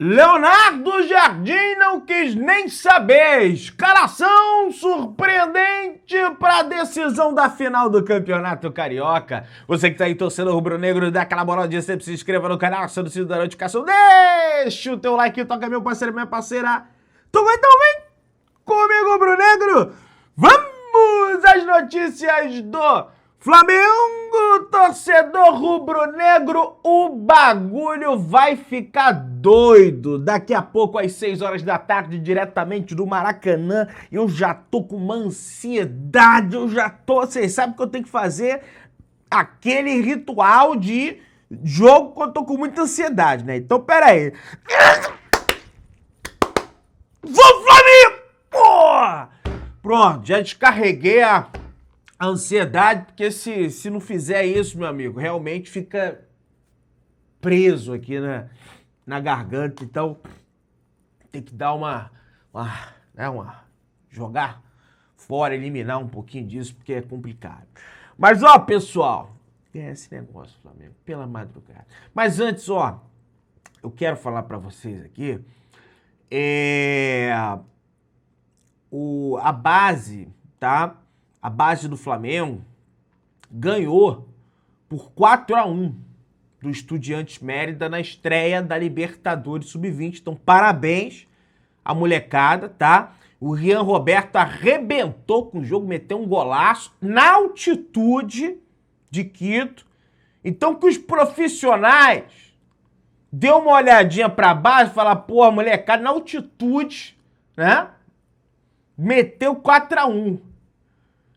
Leonardo Jardim não quis nem saber. Escalação surpreendente para a decisão da final do Campeonato Carioca. Você que tá aí torcendo rubro-negro, dá aquela moral de sempre, se inscreva no canal, aciona o sininho da notificação, deixa o teu like, toca meu parceiro, minha parceira. Então vem comigo, rubro-negro. Vamos às notícias do Flamengo, torcedor rubro-negro, o bagulho vai ficar doido. Daqui a pouco, às 6 horas da tarde, diretamente do Maracanã, eu já tô com uma ansiedade, vocês sabem que eu tenho que fazer aquele ritual de jogo quando eu tô com muita ansiedade, né? Então, pera aí. Vou, Flamengo! Porra! Pronto, já descarreguei a ansiedade, porque se não fizer isso, meu amigo, realmente fica preso aqui na garganta. Então, tem que dar jogar fora, eliminar um pouquinho disso, porque é complicado. Mas, ó, pessoal, é esse negócio, Flamengo, pela madrugada. Mas antes, ó, eu quero falar pra vocês aqui, a base, tá? A base do Flamengo ganhou por 4-1 do Estudiantes Mérida na estreia da Libertadores Sub-20. Então, parabéns à molecada, tá? O Rian Roberto arrebentou com o jogo, meteu um golaço na altitude de Quito. Então, que os profissionais dê uma olhadinha pra baixo e falar, pô, a molecada na altitude, né? Meteu 4-1.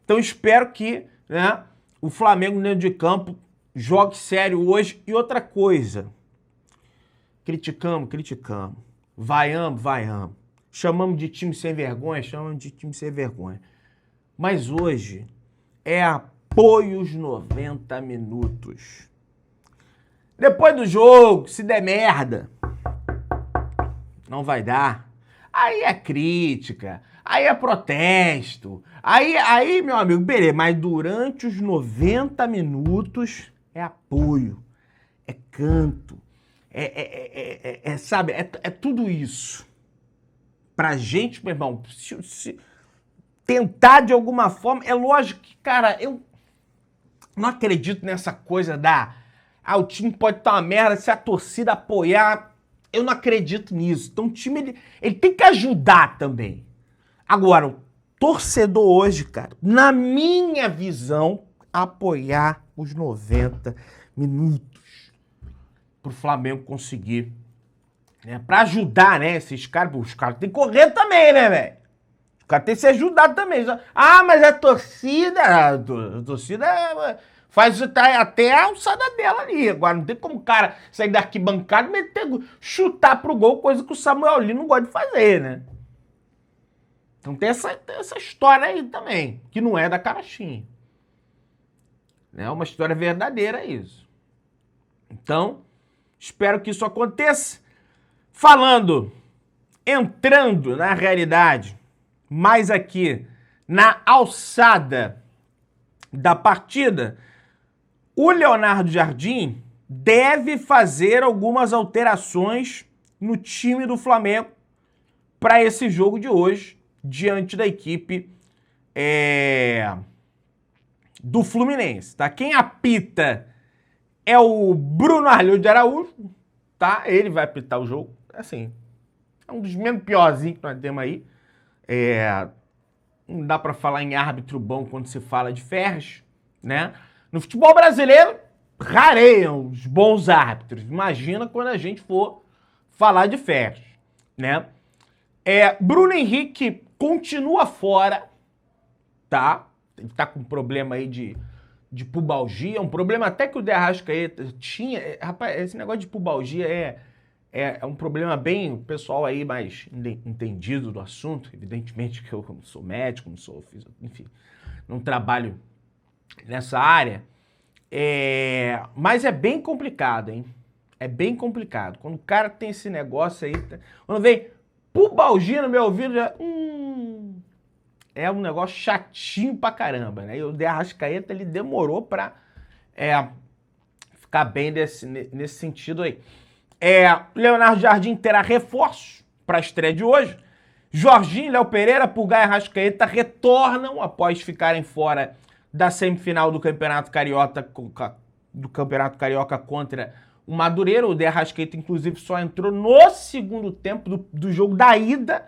Então espero que, né, o Flamengo dentro de campo jogue sério hoje. E outra coisa, criticamos. Vaiamos. Chamamos de time sem vergonha, Mas hoje é apoio os 90 minutos. Depois do jogo, se der merda, não vai dar. Aí é crítica, aí é protesto, aí, meu amigo, beleza, mas durante os 90 minutos é apoio, é canto, sabe, é tudo isso. Pra gente, meu irmão, se tentar de alguma forma, é lógico que, cara, eu não acredito nessa coisa o time pode estar uma merda, se a torcida apoiar. Eu não acredito nisso. Então o time, ele tem que ajudar também. Agora, o torcedor hoje, cara, na minha visão, apoiar os 90 minutos pro Flamengo conseguir, né? Pra ajudar, né, esses caras. Os caras tem que correr também, né, velho? Os caras tem que se ajudar também. Mas a torcida faz até a alçada dela ali. Agora, não tem como o cara sair da arquibancada e chutar pro gol, coisa que o Samuel Lino não gosta de fazer, né? Então tem essa história aí também, que não é da carochinha. É uma história verdadeira isso. Então, espero que isso aconteça. Entrando na realidade, mais aqui na alçada da partida, o Leonardo Jardim deve fazer algumas alterações no time do Flamengo para esse jogo de hoje, diante da equipe do Fluminense, tá? Quem apita é o Bruno Arleu de Araújo, tá? Ele vai apitar o jogo, assim, é um dos menos piorzinhos que nós temos aí. Não dá para falar em árbitro bom quando se fala de Ferres, né? No futebol brasileiro, rareiam os bons árbitros. Imagina quando a gente for falar de Ferres, né? Bruno Henrique continua fora, tá? Ele tá com problema aí de pubalgia, um problema até que o De Arrascaeta tinha. Rapaz, esse negócio de pubalgia é um problema bem, o pessoal aí mais entendido do assunto, evidentemente que eu não sou médico, não sou enfim, não trabalho nessa área, mas é bem complicado, hein? É bem complicado. Quando o cara tem esse negócio aí, quando vem pubalgia no meu ouvido, já, é um negócio chatinho pra caramba, né? E o De Arrascaeta, ele demorou pra ficar bem nesse sentido aí. Leonardo Jardim terá reforços para a estreia de hoje. Jorginho, Léo Pereira, Pulgar e Arrascaeta retornam após ficarem fora da semifinal do Campeonato Carioca contra o Madureira. O De Arrascaeta, inclusive, só entrou no segundo tempo do jogo da ida,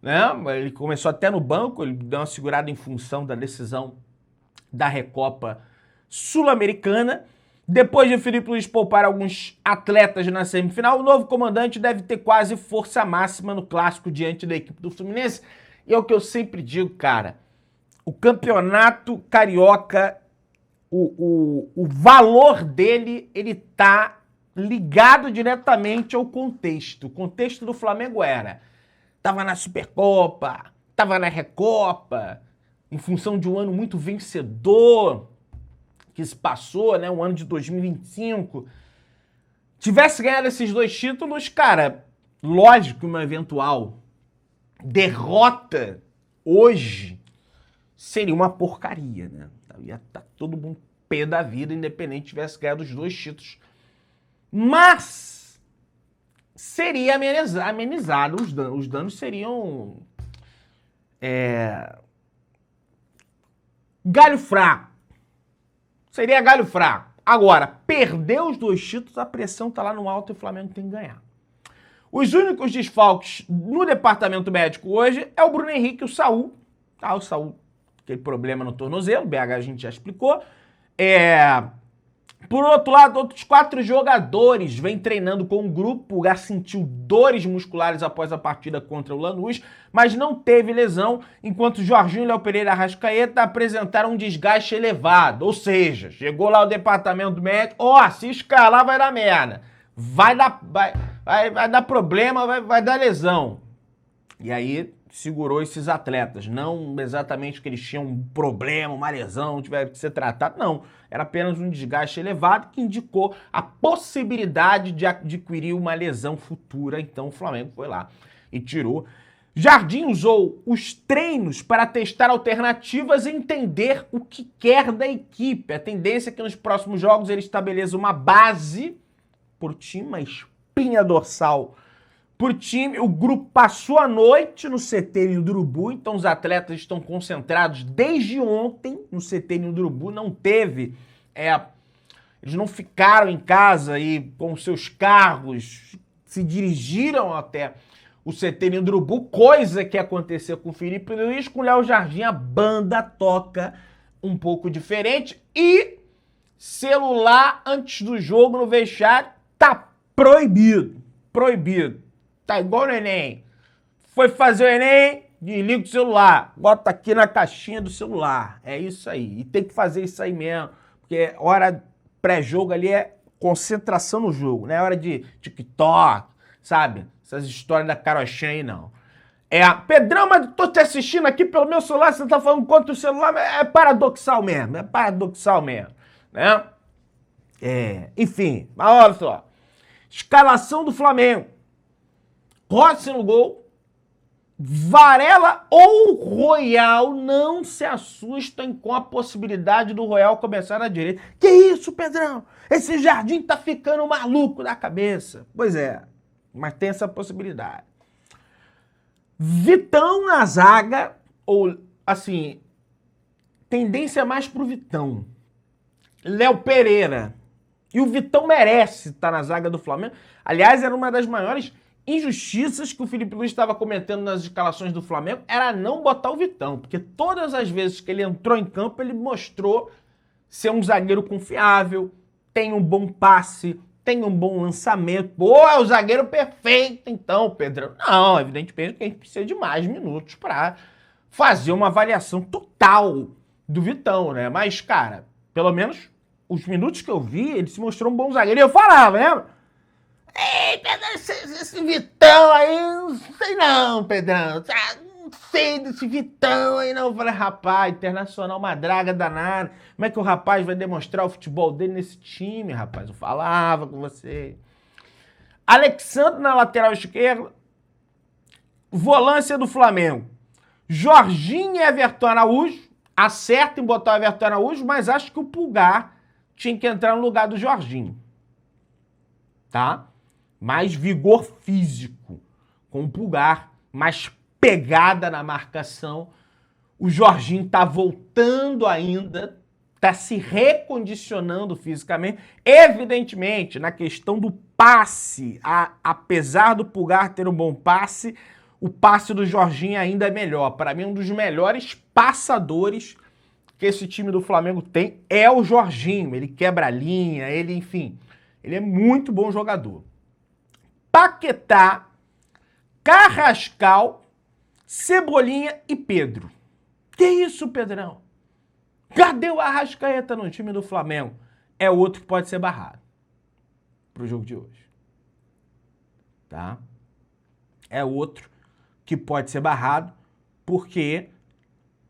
né? Ele começou até no banco, ele deu uma segurada em função da decisão da Recopa Sul-Americana. Depois de Felipe Luiz poupar alguns atletas na semifinal, o novo comandante deve ter quase força máxima no clássico diante da equipe do Fluminense. E é o que eu sempre digo, cara, o campeonato carioca, o valor dele, ele tá ligado diretamente ao contexto. O contexto do Flamengo tava na Supercopa, tava na Recopa, em função de um ano muito vencedor que se passou, né, um ano de 2025, tivesse ganhado esses 2 títulos, cara, lógico que uma eventual derrota hoje seria uma porcaria, né? Ia estar todo mundo pé da vida, independente tivesse ganhado os 2 títulos. Mas seria amenizado os danos. Os danos seriam galho fraco. Seria galho fraco. Agora, perder os 2 títulos, a pressão tá lá no alto e o Flamengo tem que ganhar. Os únicos desfalques no departamento médico hoje é o Bruno Henrique e o Saul. O Saul, aquele problema no tornozelo, o BH a gente já explicou. Por outro lado, outros 4 jogadores vêm treinando com o grupo. O Gá sentiu dores musculares após a partida contra o Lanús, mas não teve lesão, enquanto Jorginho, Léo Pereira e Arrascaeta apresentaram um desgaste elevado. Ou seja, chegou lá o departamento médico, se escalar vai dar merda, vai dar problema, vai dar lesão. E aí segurou esses atletas, não exatamente que eles tinham um problema, uma lesão, tiveram que ser tratado, não. Era apenas um desgaste elevado que indicou a possibilidade de adquirir uma lesão futura. Então o Flamengo foi lá e tirou. Jardim usou os treinos para testar alternativas e entender o que quer da equipe. A tendência é que nos próximos jogos ele estabeleça uma base por time, uma espinha dorsal por time. O grupo passou a noite no CT do Urubu, então os atletas estão concentrados desde ontem no CT do Urubu. Não teve, eles não ficaram em casa e com seus carros se dirigiram até o CT do Urubu, coisa que aconteceu com o Felipe Luiz. Com o Léo Jardim, a banda toca um pouco diferente e celular antes do jogo no vestiário tá proibido. Proibido. Tá igual o Enem. Foi fazer o Enem, desliga o celular. Bota aqui na caixinha do celular. É isso aí. E tem que fazer isso aí mesmo. Porque hora pré-jogo ali é concentração no jogo. Não é hora de TikTok, sabe? Essas histórias da carochinha aí, não. Pedrão, mas tô te assistindo aqui pelo meu celular, você tá falando contra o celular. É paradoxal mesmo. É paradoxal mesmo. Né? Enfim. Mas olha só. Escalação do Flamengo. Rossi no gol, Varela ou Royal. Não se assustem com a possibilidade do Royal começar na direita. Que isso, Pedrão? Esse Jardim tá ficando maluco da cabeça. Pois é, mas tem essa possibilidade. Vitão na zaga, ou assim, tendência mais pro Vitão. Léo Pereira. E o Vitão merece estar na zaga do Flamengo. Aliás, era uma das maiores injustiças que o Felipe Luiz estava cometendo nas escalações do Flamengo, era não botar o Vitão, porque todas as vezes que ele entrou em campo, ele mostrou ser um zagueiro confiável, tem um bom passe, tem um bom lançamento. Pô, é o zagueiro perfeito, então, Pedrão. Não, evidentemente que a gente precisa de mais minutos para fazer uma avaliação total do Vitão, né? Mas, cara, pelo menos os minutos que eu vi, ele se mostrou um bom zagueiro. E eu falava, né? Ei, Pedrão, esse Vitão aí, não sei não, Pedrão. Não sei desse Vitão aí não. Eu falei, rapaz, Internacional, uma draga danada. Como é que o rapaz vai demonstrar o futebol dele nesse time, rapaz? Eu falava com você. Alexandre na lateral esquerda. Volância do Flamengo. Jorginho e Everton Araújo. Acerta em botar o Everton Araújo, mas acho que o Pulgar tinha que entrar no lugar do Jorginho. Tá? mais vigor físico, com o Pulgar, mais pegada na marcação. O Jorginho tá voltando ainda, tá se recondicionando fisicamente. Evidentemente, na questão do passe, apesar do Pulgar ter um bom passe, o passe do Jorginho ainda é melhor. Para mim, um dos melhores passadores que esse time do Flamengo tem é o Jorginho. Ele quebra a linha, enfim, ele é muito bom jogador. Paquetá, Carrascal, Cebolinha e Pedro. Que isso, Pedrão? Cadê o Arrascaeta no time do Flamengo? É outro que pode ser barrado pro jogo de hoje. Tá? É outro que pode ser barrado porque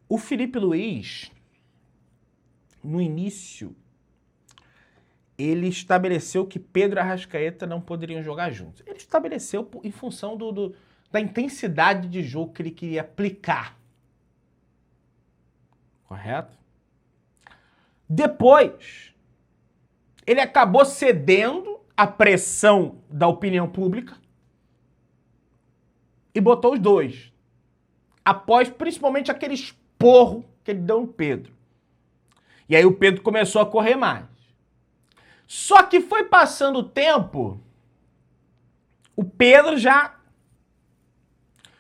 o Felipe Luiz, no início, ele estabeleceu que Pedro e Arrascaeta não poderiam jogar juntos. Ele estabeleceu em função da intensidade de jogo que ele queria aplicar. Correto? Depois, ele acabou cedendo à pressão da opinião pública e botou os dois. Após, principalmente, aquele esporro que ele deu no Pedro. E aí o Pedro começou a correr mais. Só que foi passando o tempo, o Pedro já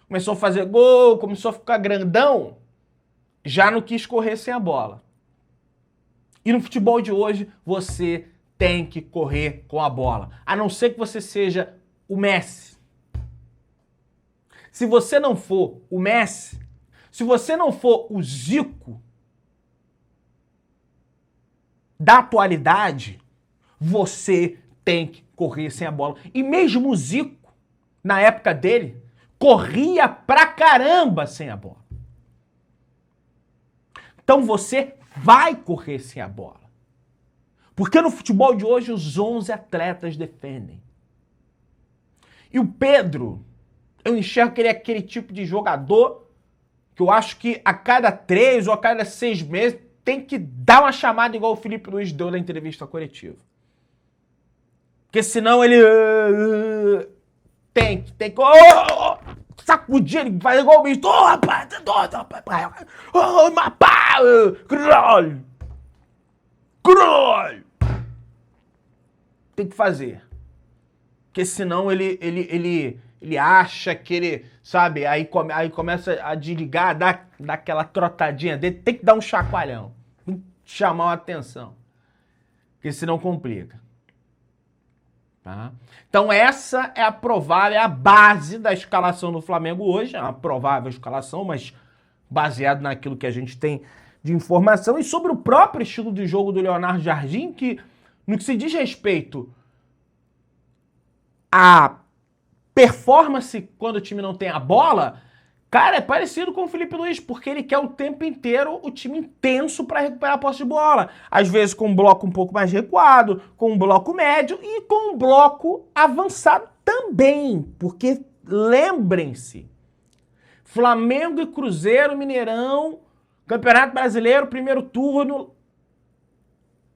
começou a fazer gol, começou a ficar grandão, já não quis correr sem a bola. E no futebol de hoje, você tem que correr com a bola. A não ser que você seja o Messi. Se você não for o Messi, se você não for o Zico da atualidade, você tem que correr sem a bola. E mesmo o Zico, na época dele, corria pra caramba sem a bola. Então você vai correr sem a bola. Porque no futebol de hoje os 11 atletas defendem. E o Pedro, eu enxergo que ele é aquele tipo de jogador que eu acho que a cada 3 ou a cada 6 meses tem que dar uma chamada igual o Felipe Luiz deu na entrevista coletiva. Porque senão ele tem que sacudir, ele faz igual o bicho. Rapaz, tem que fazer. Porque senão ele acha que ele, sabe, aí começa a desligar, dá aquela trotadinha dele, tem que dar um chacoalhão. Tem que chamar a atenção. Porque senão complica. Tá? Então essa é a provável, é a base da escalação do Flamengo hoje, é uma provável escalação, mas baseado naquilo que a gente tem de informação e sobre o próprio estilo de jogo do Leonardo Jardim, que no que se diz respeito a performance quando o time não tem a bola, cara, é parecido com o Felipe Luiz, porque ele quer o tempo inteiro o time intenso para recuperar a posse de bola. Às vezes com um bloco um pouco mais recuado, com um bloco médio e com um bloco avançado também. Porque lembrem-se, Flamengo e Cruzeiro, Mineirão, Campeonato Brasileiro, primeiro turno,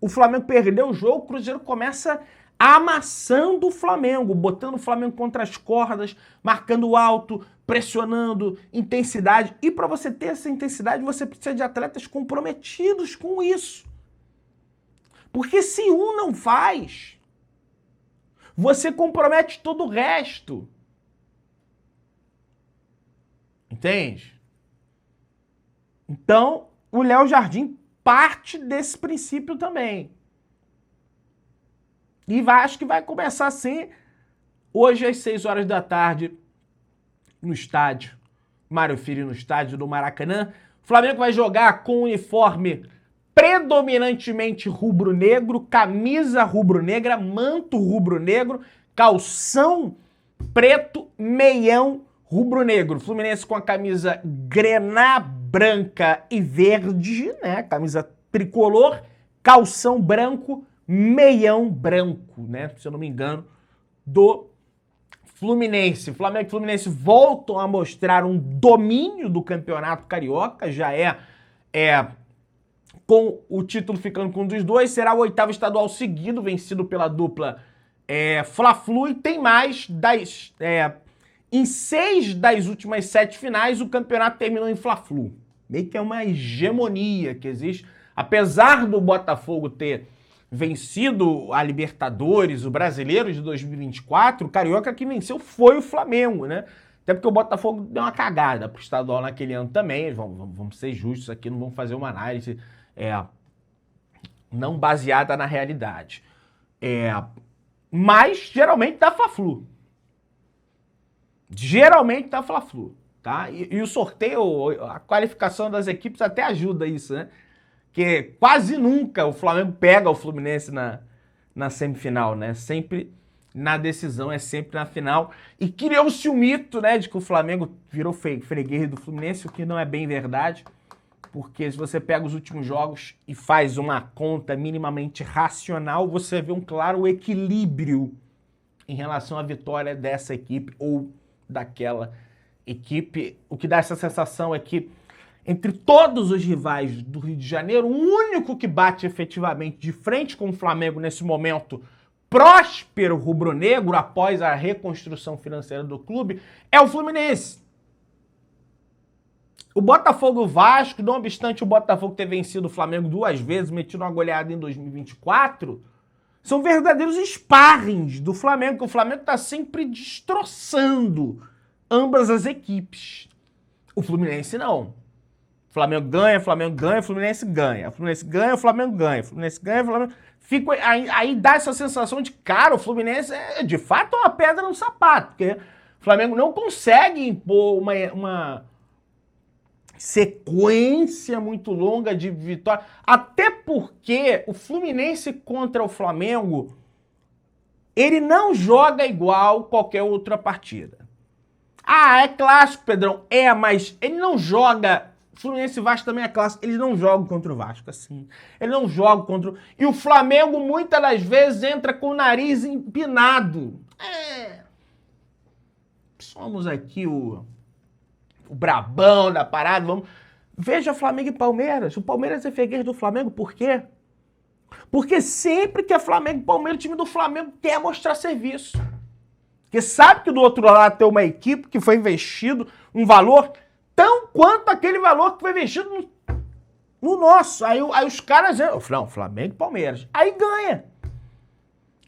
o Flamengo perdeu o jogo, o Cruzeiro começa amassando o Flamengo, botando o Flamengo contra as cordas, marcando alto, pressionando, intensidade. E para você ter essa intensidade, você precisa de atletas comprometidos com isso. Porque se um não faz, você compromete todo o resto. Entende? Então, o Léo Jardim parte desse princípio também. E acho que vai começar assim, hoje às 6 horas da tarde, no estádio Mário Filho, no estádio do Maracanã. O Flamengo vai jogar com uniforme predominantemente rubro-negro, camisa rubro-negra, manto rubro-negro, calção preto, meião rubro-negro. Fluminense com a camisa grená, branca e verde, né? Camisa tricolor, calção branco, meião branco, né? Se eu não me engano, do Fluminense. Flamengo e Fluminense voltam a mostrar um domínio do Campeonato Carioca, já é com o título ficando com um dos dois, será o 8º estadual seguido, vencido pela dupla Fla-Flu e tem mais em 6 das últimas 7 finais, o campeonato terminou em Fla-Flu. Meio que é uma hegemonia que existe. Apesar do Botafogo ter vencido a Libertadores, o Brasileiro de 2024, o Carioca que venceu foi o Flamengo, né? Até porque o Botafogo deu uma cagada pro estadual naquele ano também. Vamos ser justos aqui, não vamos fazer uma análise não baseada na realidade. Mas geralmente dá Fla-Flu. Geralmente dá Fla-Flu, tá? E o sorteio, a qualificação das equipes até ajuda isso, né? Porque quase nunca o Flamengo pega o Fluminense na semifinal, né? Sempre na decisão, é sempre na final. E criou-se o mito, né, de que o Flamengo virou freguês do Fluminense, o que não é bem verdade. Porque se você pega os últimos jogos e faz uma conta minimamente racional, você vê um claro equilíbrio em relação à vitória dessa equipe ou daquela equipe. O que dá essa sensação é que entre todos os rivais do Rio de Janeiro, o único que bate efetivamente de frente com o Flamengo nesse momento próspero rubro-negro após a reconstrução financeira do clube é o Fluminense. O Botafogo e o Vasco, não obstante o Botafogo ter vencido o Flamengo 2 vezes, metido uma goleada em 2024, são verdadeiros sparrings do Flamengo, que o Flamengo está sempre destroçando ambas as equipes. O Fluminense não. O Flamengo ganha, o Fluminense ganha. O Fluminense ganha, o Flamengo ganha. O Fluminense ganha, o Flamengo... Aí dá essa sensação de, cara, o Fluminense é de fato uma pedra no sapato, porque o Flamengo não consegue impor uma sequência muito longa de vitórias, até porque o Fluminense contra o Flamengo, ele não joga igual qualquer outra partida. Ah, é clássico, Pedrão. Mas ele não joga... Fluminense e Vasco também é clássico. Eles não jogam contra o Vasco, assim. Eles não jogam contra... E o Flamengo, muitas das vezes, entra com o nariz empinado. Somos aqui o brabão da parada. Veja Flamengo e Palmeiras. O Palmeiras é freguês do Flamengo. Por quê? Porque sempre que é Flamengo e Palmeiras, o time do Flamengo quer mostrar serviço. Porque sabe que do outro lado tem uma equipe que foi investido um valor tão quanto aquele valor que foi investido no nosso. Aí os caras... Não, Flamengo e Palmeiras. Aí ganha.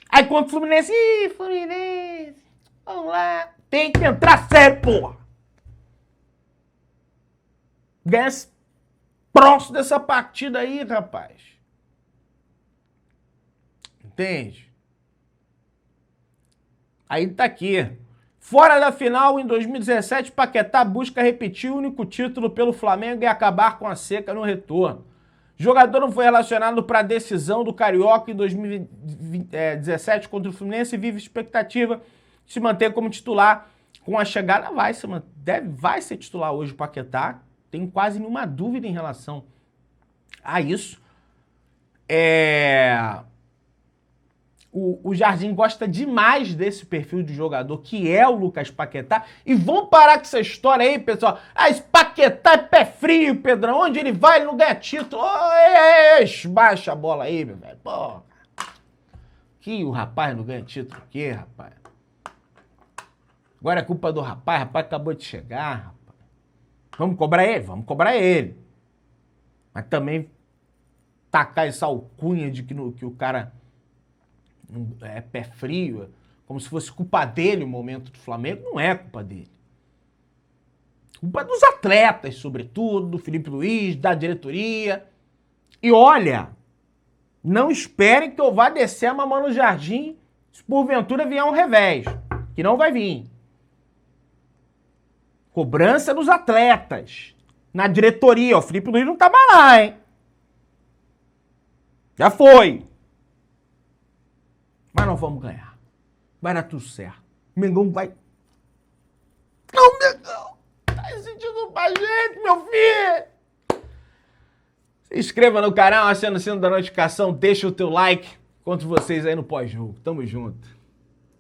Aí contra o Fluminense... Fluminense... Vamos lá... Tem que entrar sério, porra. Ganha próximo dessa partida aí, rapaz. Entende? Aí tá aqui. Fora da final, em 2017, Paquetá busca repetir o único título pelo Flamengo e acabar com a seca no retorno. O jogador não foi relacionado para a decisão do Carioca em 2017 contra o Fluminense e vive expectativa de se manter como titular. Com a chegada, vai ser titular hoje o Paquetá. Tenho quase nenhuma dúvida em relação a isso. O Jardim gosta demais desse perfil de jogador, que é o Lucas Paquetá. E vamos parar com essa história aí, pessoal. Esse Paquetá é pé frio, Pedrão. Onde ele vai, ele não ganha título. Baixa a bola aí, meu velho. Pô. Que o rapaz não ganha título. O quê, rapaz? Agora é culpa do rapaz. O rapaz acabou de chegar, rapaz. Vamos cobrar ele? Vamos cobrar ele. Mas também tacar essa alcunha de que o cara é pé frio, como se fosse culpa dele o momento do Flamengo, não é culpa dele. Culpa dos atletas, sobretudo, do Felipe Luiz, da diretoria. E olha, não esperem que eu vá descer a mamãe no Jardim se porventura vier um revés, que não vai vir. Cobrança dos atletas. Na diretoria, o Felipe Luiz não tá mais lá, hein? Já foi. Mas nós vamos ganhar. Vai dar tudo certo. O Mengão vai... Não, Mengão! Tá sentindo pra gente, meu filho! Se inscreva no canal, aciona o sino da notificação, deixa o teu like. Encontro vocês aí no pós-jogo. Tamo junto.